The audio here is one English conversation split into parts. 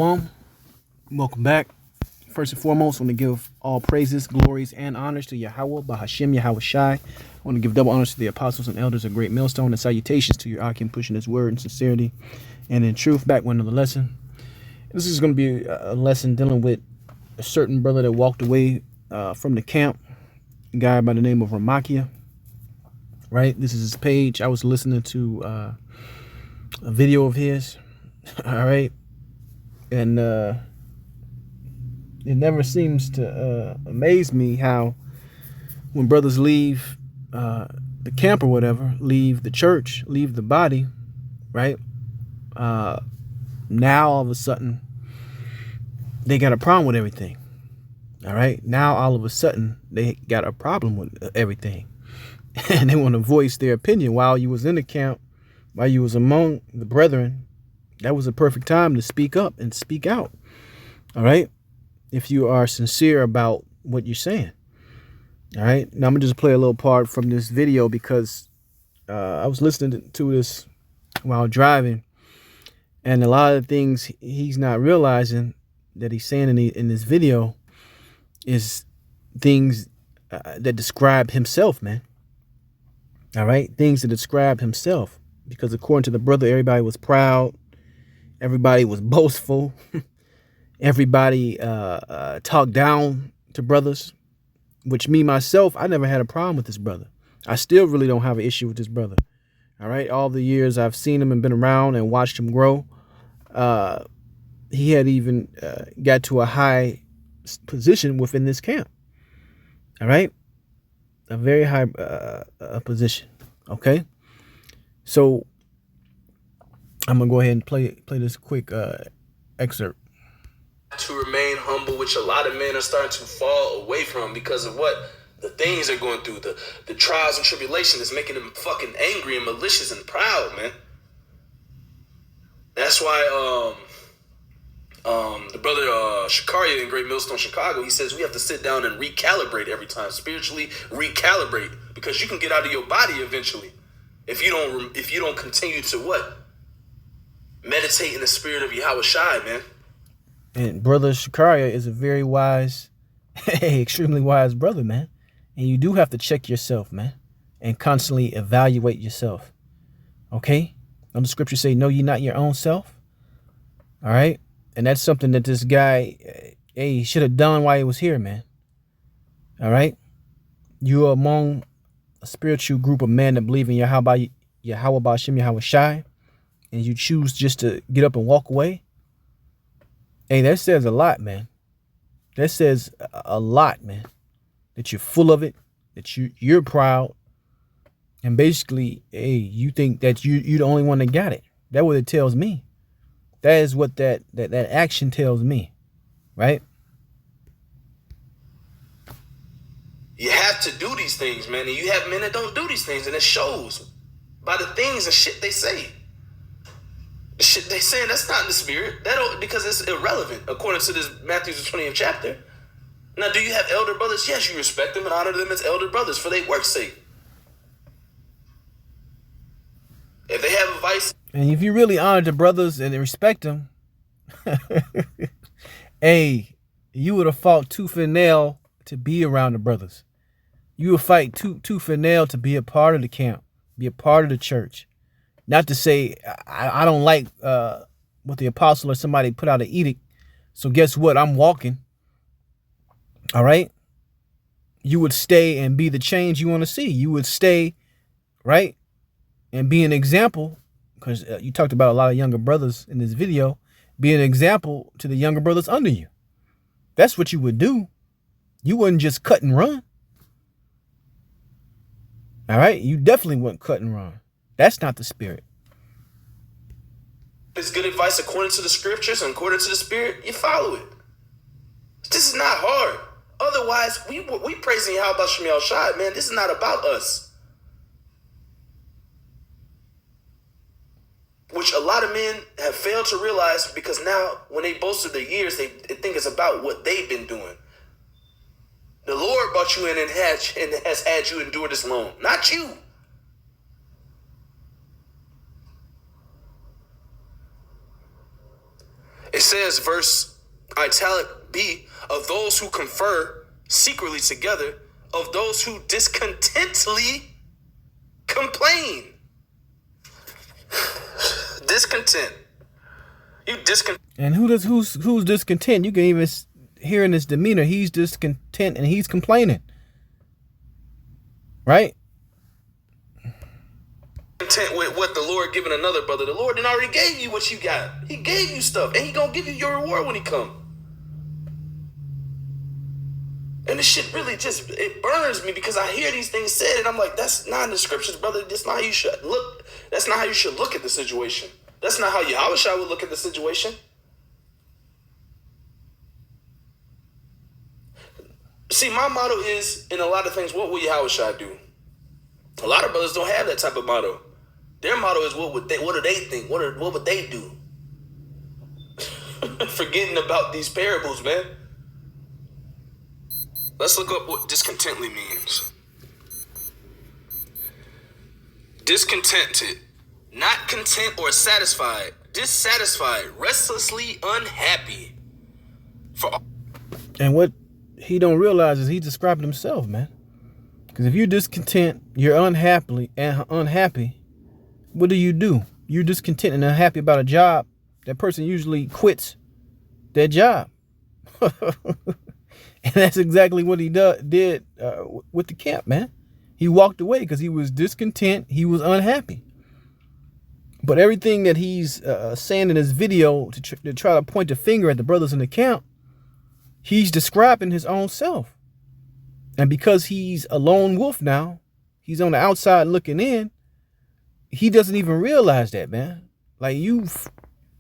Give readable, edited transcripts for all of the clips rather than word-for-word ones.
Shalom. Welcome back. First and foremost, I want to give all praises, glories, and honors to Yahweh, Bahashim, Yahweh Shai. I want to give double honors to the apostles and elders of Great Millstone, and salutations to your Akim pushing his word in sincerity and in truth. Back with another lesson. This is going to be a lesson dealing with a certain brother that walked away from the camp, a guy by the name of Ramakia. Right? This is his page. I was listening to a video of his. All right. And it never seems to amaze me how when brothers leave the camp or whatever, leave the church, leave the body, right? Now all of a sudden they got a problem with everything. All right. Now all of a sudden they got a problem with everything. And they want to voice their opinion while you was in the camp, while you was among the brethren. That was a perfect time to speak up and speak out. All right. If you are sincere about what you're saying. All right. Now I'm going to just play a little part from this video because I was listening to this while driving. And a lot of the things he's not realizing that he's saying in this video is things that describe himself, man. All right. Things that describe himself, because according to the brother, everybody was proud. Everybody was boastful. Everybody talked down to brothers, which me, myself, I never had a problem with this brother. I still really don't have an issue with this brother. All right. All the years I've seen him and been around and watched him grow. He had even got to a high position within this camp. All right. A very high position. OK, so I'm going to go ahead and play this quick excerpt. To remain humble, which a lot of men are starting to fall away from because of what the things they're going through, the trials and tribulation is making them fucking angry and malicious and proud, man. That's why the brother Shakaria in Great Millstone, Chicago, he says we have to sit down and recalibrate every time, spiritually recalibrate, because you can get out of your body eventually if you don't continue to what? Meditate in the spirit of Yahweh Shai, man. And brother Shakaria is a very wise, extremely wise brother, man. And you do have to check yourself, man, and constantly evaluate yourself. Okay? Don't the scripture say, know ye not your own self? All right? And that's something that this guy, he should have done while he was here, man. All right? You are among a spiritual group of men that believe in Yahweh Ba'ashem, Yahweh Shai, and you choose just to get up and walk away. Hey, that says a lot, man. That says a lot, man. That you're full of it, that you're proud, and basically, hey, you think that you're the only one that got it. That's what it tells me. That is what that action tells me, right? You have to do these things, man. And you have men that don't do these things, and it shows by the things and shit they say. The shit they saying, that's not in the spirit. Because it's irrelevant, according to this Matthew 20th chapter. Now, do you have elder brothers? Yes, you respect them and honor them as elder brothers for their work's sake. If they have advice, and if you really honor the brothers and respect them, hey, you would have fought tooth and nail to be around the brothers. You would fight tooth and nail to be a part of the camp, be a part of the church. Not to say I don't like what the apostle or somebody put out an edict. So guess what? I'm walking. All right. You would stay and be the change you want to see. You would stay, right, and be an example, because you talked about a lot of younger brothers in this video. Be an example to the younger brothers under you. That's what you would do. You wouldn't just cut and run. All right. You definitely wouldn't cut and run. That's not the spirit. It's good advice according to the scriptures and according to the spirit, you follow it. This is not hard. Otherwise, we praising Yahweh Ba'ashem Shai, man. This is not about us. Which a lot of men have failed to realize, because now when they boast of their years, they think it's about what they've been doing. The Lord brought you in and has had you endure this long, not you. It says, verse italic B, of those who confer secretly together, of those who discontently complain. Discontent. You discontent. And who's discontent? You can even hear in his demeanor, he's discontent and he's complaining. Right? Content with what the Lord giving another brother. The Lord done already gave you what you got. He gave you stuff, and he gonna give you your reward when he come. And this shit really just, it burns me because I hear these things said, and I'm like, that's not in the scriptures, brother. That's not how you should look. That's not how you should look at the situation. That's not how Yahushua would look at the situation. See, my motto is, in a lot of things, what will Yahushua do? A lot of brothers don't have that type of motto. Their motto is, what do they think? What would they do? Forgetting about these parables, man. Let's look up what discontently means. Discontented, not content or satisfied, dissatisfied, restlessly unhappy. And what he don't realize is he's describing himself, man. Because if you're discontent, you're unhappy, what do? You're discontent and unhappy about a job. That person usually quits their job. And that's exactly what he did with the camp, man. He walked away because he was discontent. He was unhappy. But everything that he's saying in his video to try to point the finger at the brothers in the camp, he's describing his own self. And because he's a lone wolf now, he's on the outside looking in, he doesn't even realize that, man. Like, you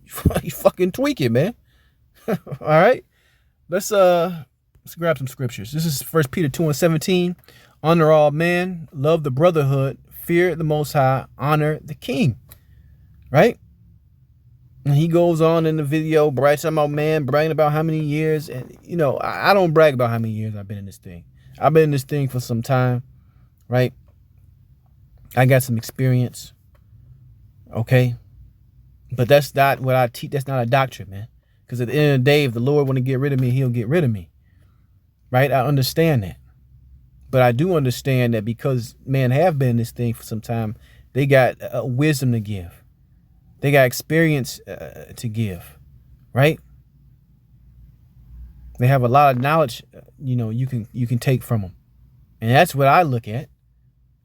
fucking tweaking, man. All right? Let's grab some scriptures. This is 1 Peter 2:17. Honor all men, love the brotherhood, fear the Most High, honor the King. Right? And he goes on in the video, bragging about how many years. And, I don't brag about how many years I've been in this thing. I've been in this thing for some time. Right? I got some experience. Okay? But that's not what I teach. That's not a doctrine, man. Because at the end of the day, if the Lord want to get rid of me, he'll get rid of me. Right? I understand that. But I do understand that because men have been in this thing for some time, they got wisdom to give. They got experience to give. Right? They have a lot of knowledge, you can take from them. And that's what I look at.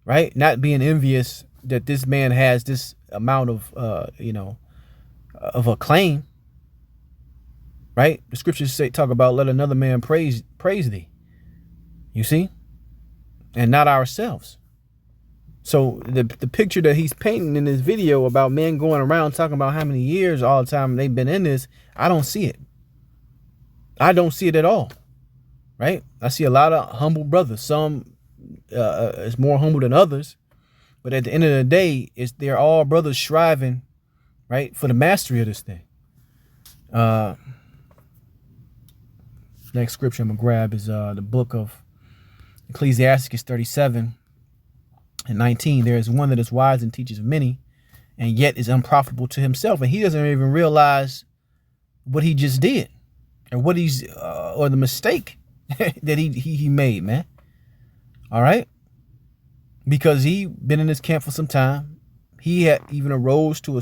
Right? Not being envious that this man has this amount of, of acclaim. Right? The scriptures talk about let another man praise thee. You see? And not ourselves. So the picture that he's painting in this video about men going around talking about how many years all the time they've been in this, I don't see it. I don't see it at all. Right? I see a lot of humble brothers. Some is more humble than others. But at the end of the day, they're all brothers striving, right, for the mastery of this thing. Next scripture I'm going to grab is the book of Ecclesiastes 37:19. There is one that is wise and teaches many, and yet is unprofitable to himself. And he doesn't even realize what he just did, or what or the mistake that he made, man. All right? Because he been in this camp for some time. He had even arose to a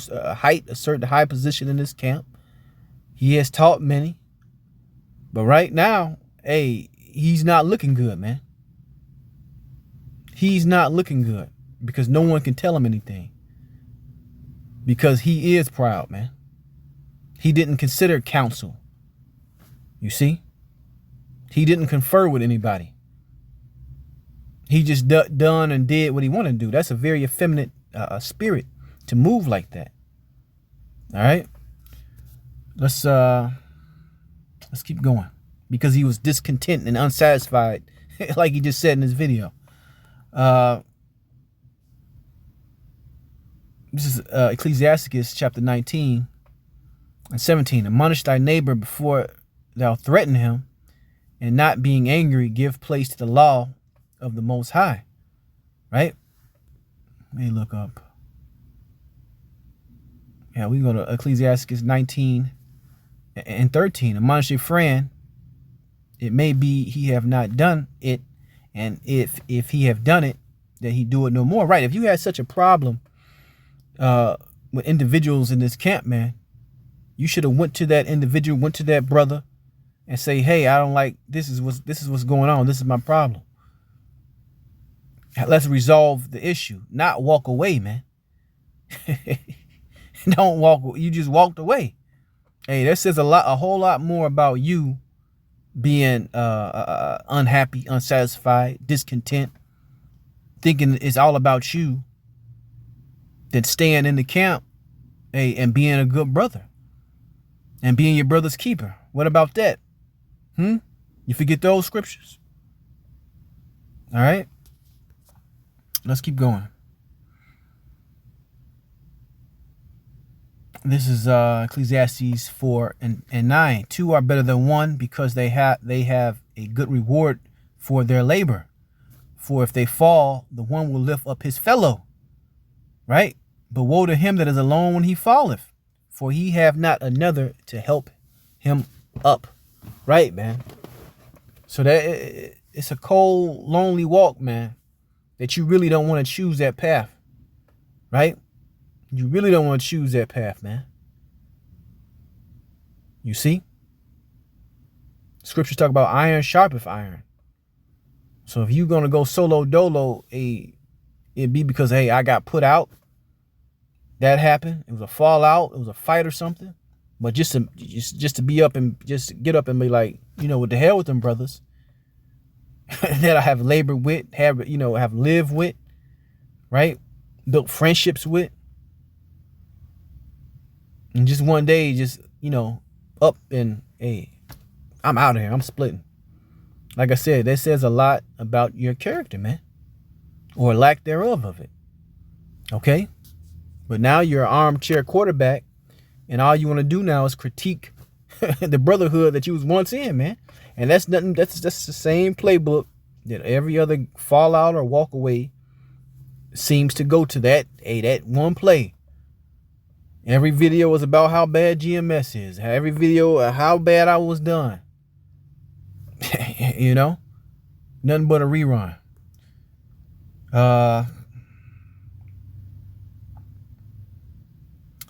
certain high position in this camp. He has taught many. But right now, he's not looking good, man. He's not looking good because no one can tell him anything. Because he is proud, man. He didn't consider counsel. You see? He didn't confer with anybody. He just done and did what he wanted to do. That's a very effeminate spirit to move like that. All right? Let's keep going. Because he was discontent and unsatisfied, like he just said in his video. This is Ecclesiastes chapter 19:17. Admonish thy neighbor before thou threaten him, and not being angry, give place to the law of the Most High. Right? Let me look up. Yeah, we go to Ecclesiastes 19, And 13, admonish your friend, it may be he have not done it, and if he have done it, that he do it no more. Right? If you had such a problem with individuals in this camp, man, you should have went to that individual, went to that brother, and say, hey, I don't like this is what's going on. This is my problem. Let's resolve the issue, not walk away, man. Don't walk. You just walked away. Hey, that says a whole lot more about you being unhappy, unsatisfied, discontent, thinking it's all about you, than staying in the camp, hey, and being a good brother and being your brother's keeper. What about that? You forget those scriptures? All right. Let's keep going. This is Ecclesiastes 4 and 9. 2 are better than 1 because they have a good reward for their labor. For if they fall, the one will lift up his fellow. Right? But woe to him that is alone when he falleth, for he have not another to help him up. Right, man? So that it's a cold, lonely walk, man, that you really don't want to choose that path. Right? You really don't want to choose that path, man. You see? Scriptures talk about iron sharpeth iron. So if you're going to go solo dolo, it'd be because, hey, I got put out. That happened. It was a fallout. It was a fight or something. But just to be up and just get up and be like, what the hell with them brothers that I have labored with, have lived with, right? Built friendships with. And just one day, up and, hey, I'm out of here. I'm splitting. Like I said, that says a lot about your character, man. Or lack thereof of it. Okay? But now you're an armchair quarterback, and all you want to do now is critique the brotherhood that you was once in, man. And that's nothing. That's the same playbook that every other fallout or walk away seems to go to. That one play. Every video was about how bad GMS is. Every video how bad I was done. Nothing but a rerun.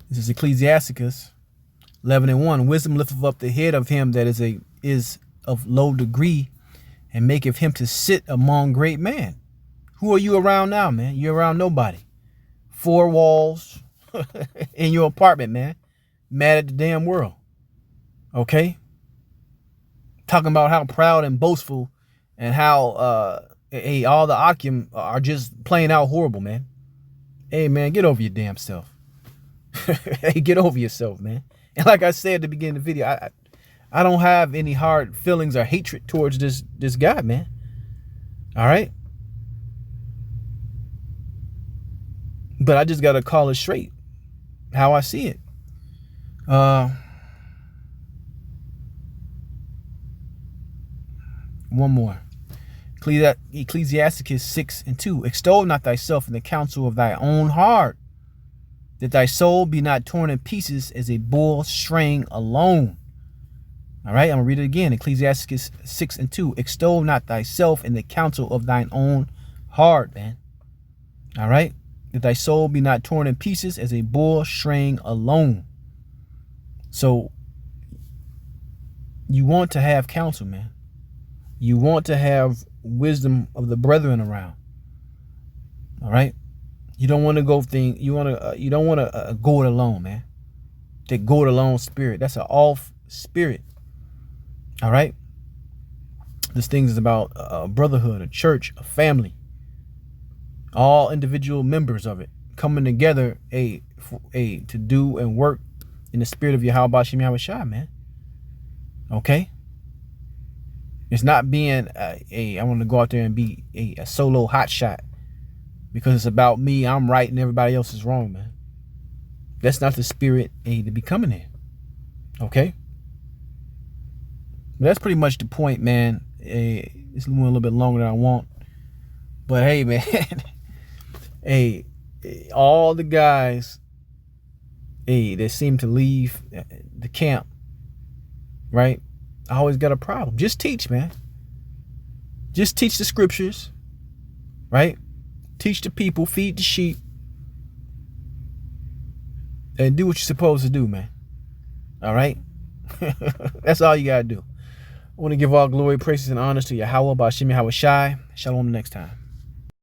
This is Ecclesiasticus 11:1. Wisdom lifteth up the head of him that is of low degree, and maketh him to sit among great men. Who are you around now, man? You're around nobody. 4 walls in your apartment, man. Mad at the damn world. Okay? Talking about how proud and boastful and how all the Akim are just playing out horrible, man. Hey, man, get over your damn self. Hey, get over yourself, man. And like I said at the beginning of the video, I don't have any hard feelings or hatred towards this guy, man. All right? But I just got to call it straight. How I see it. One more. Ecclesiasticus 6:2. Extol not thyself in the counsel of thy own heart, that thy soul be not torn in pieces as a bull straying alone. All right, I'm gonna read it again. Ecclesiasticus 6:2. Extol not thyself in the counsel of thine own heart, man. All right, that thy soul be not torn in pieces as a bull straying alone. So you want to have counsel, man. You want to have wisdom of the brethren around. All right. You don't want to go you don't want to go it alone, man. That go it alone spirit. That's an off spirit. All right. This thing is about a brotherhood, a church, a family. All individual members of it coming together, to do and work in the spirit of Yahweh Bashim Yahushua, man. Okay. It's not being I want to go out there and be a solo hot shot because it's about me, I'm right, and everybody else is wrong, man. That's not the spirit to be coming in. Okay? But that's pretty much the point, man. It's a little bit longer than I want. But hey, man. Hey, all the guys that seem to leave the camp right? I always got a problem. Just teach, man. Just teach the scriptures, right? Teach the people, feed the sheep, and do what you're supposed to do, man. All right? That's all you got to do. I want to give all glory, praises, and honors to Yahweh, Ba'ashem Yahweh Shai. Shalom next time.